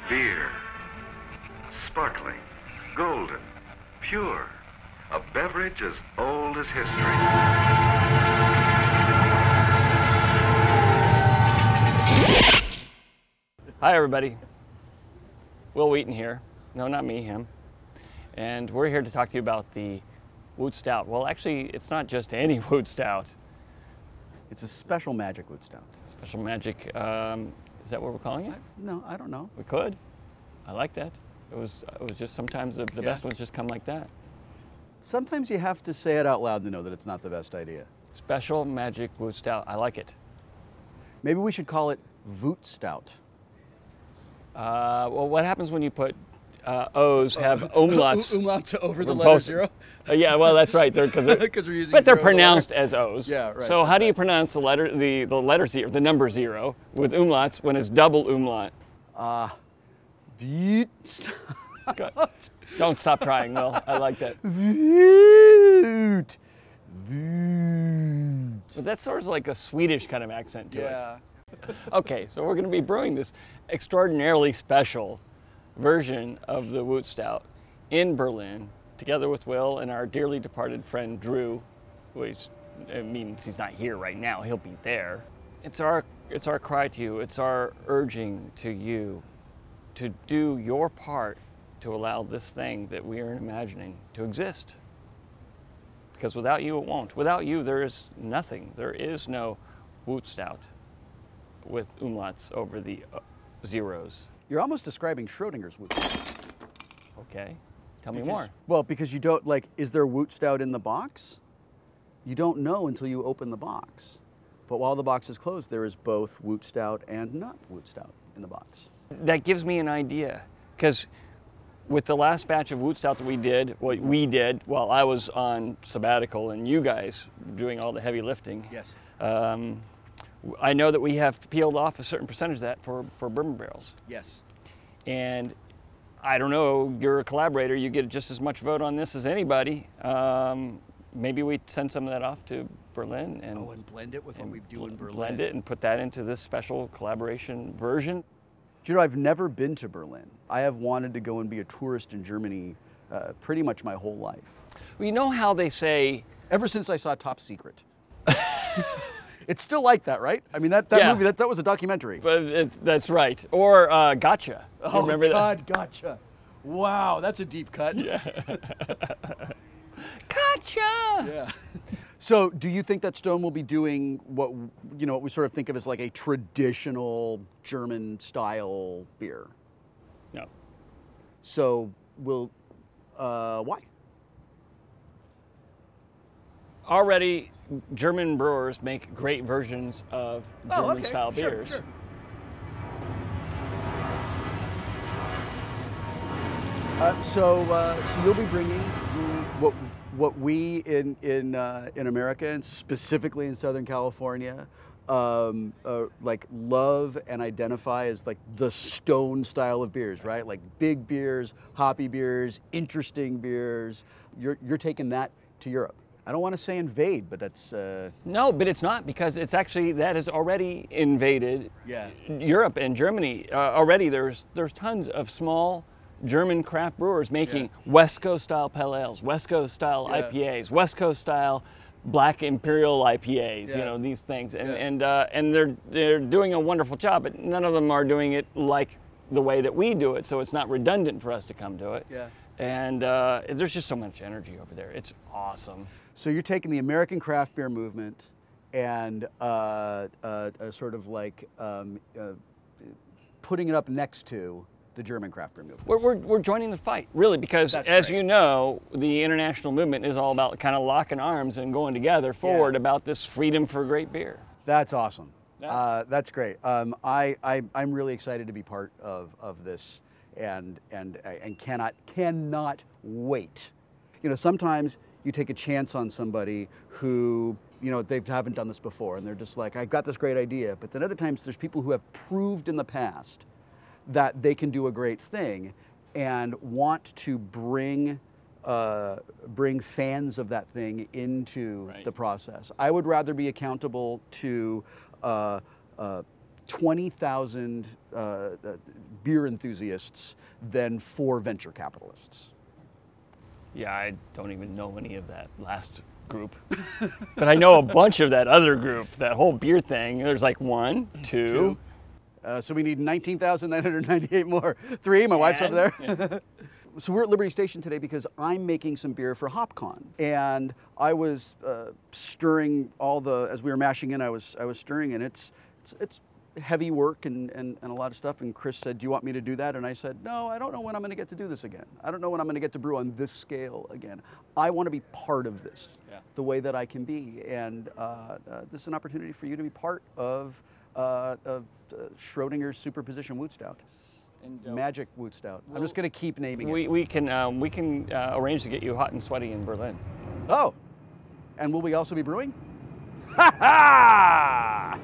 Beer. Sparkling, golden, pure. A beverage as old as history. Hi everybody. Wil Wheaton here. No, not me, him. And we're here to talk to you about the Woot Stout. Well, actually, it's not just any Woot Stout. It's a special magic Woot Stout. Special magic, is that what we're calling it? No, I don't know. We could. I like that. It was just sometimes the best ones just come like that. Sometimes you have to say it out loud to know that it's not the best idea. Special magic Woot Stout. I like it. Maybe we should call it Woot Stout. Well, what happens when you put O's have umlauts? Umlauts over the letter zero? Yeah, well, that's right. Because we're using but they're pronounced as O's. Yeah, right. So how do you pronounce the letter zero, the number zero, with umlauts when it's double umlaut? Woot Stout. Don't stop trying, Will. I like that. Woot. Woot. But that's sort of like a Swedish kind of accent to Yeah. it. Okay, so we're going to be brewing this extraordinarily special version of the Woot Stout in Berlin, together with Will and our dearly departed friend Drew, which means he's not here right now. He'll be there. It's our cry to you. It's our urging to you to do your part to allow this thing that we are imagining to exist. Because without you, it won't. Without you, there is nothing. There is no Woot Stout with umlauts over the zeros. You're almost describing Schrödinger's Woot Stout. Okay, tell me more. Well, because you don't, like, is there Woot Stout in the box? You don't know until you open the box. But while the box is closed, there is both Woot Stout and not Woot Stout in the box. That gives me an idea, because with the last batch of Woot Stout that we did while I was on sabbatical and you guys doing all the heavy lifting. Yes. I know that we have peeled off a certain percentage of that for bourbon barrels. Yes. And I don't know, you're a collaborator, you get just as much vote on this as anybody. Maybe we send some of that off to Berlin and blend it with what we do in Berlin. Blend it and put that into this special collaboration version. Do you know, I've never been to Berlin. I have wanted to go and be a tourist in Germany pretty much my whole life. Well, you know how they say... Ever since I saw Top Secret. It's still like that, right? I mean, that movie, that was a documentary. But that's right. Or Gotcha. Oh, remember God, that? Gotcha. Wow, that's a deep cut. Yeah. Gotcha! Yeah. So, do you think that Stone will be doing what we sort of think of as like a traditional German-style beer? No. So, why? Already, German brewers make great versions of German-style beers. Sure. So you'll be bringing what we in America and specifically in Southern California like love and identify as like the Stone style of beers, right? Like big beers, hoppy beers, interesting beers. You're taking that to Europe. I don't want to say invade, but that's... No, but it's not, because it's actually, that has already invaded Europe and Germany. Already there's tons of small German craft brewers making West Coast style pale ales, West Coast style IPAs, West Coast style Black Imperial IPAs, you know, these things. And they're doing a wonderful job, but none of them are doing it like the way that we do it, so it's not redundant for us to come to it. Yeah. And there's just so much energy over there. It's awesome. So you're taking the American craft beer movement and sort of like putting it up next to the German craft beer movement. We're joining the fight, really, because as you know, the international movement is all about kind of locking arms and going together forward about this freedom for great beer. That's awesome. Yeah. That's great. I'm really excited to be part of this and cannot wait. You know, sometimes you take a chance on somebody who, you know, they haven't done this before and they're just like, I've got this great idea. But then other times there's people who have proved in the past that they can do a great thing and want to bring fans of that thing into the process. I would rather be accountable to 20,000 beer enthusiasts than 4 venture capitalists. Yeah, I don't even know any of that last group. But I know a bunch of that other group, that whole beer thing. There's like 1, 2. So we need 19,998 more. 3, my wife's up there. Yeah. So we're at Liberty Station today because I'm making some beer for HopCon. And I was stirring all the, as we were mashing in, I was stirring, and it's heavy work and a lot of stuff. And Chris said, do you want me to do that? And I said, no, I don't know when I'm gonna get to do this again. I don't know when I'm gonna get to brew on this scale again. I wanna be part of this, the way that I can be. And this is an opportunity for you to be part of Schrödinger's Superposition Woot Stout. And, Magic Woot Stout. I'm just gonna keep naming it. We can arrange to get you hot and sweaty in Berlin. Oh, and will we also be brewing? Ha ha!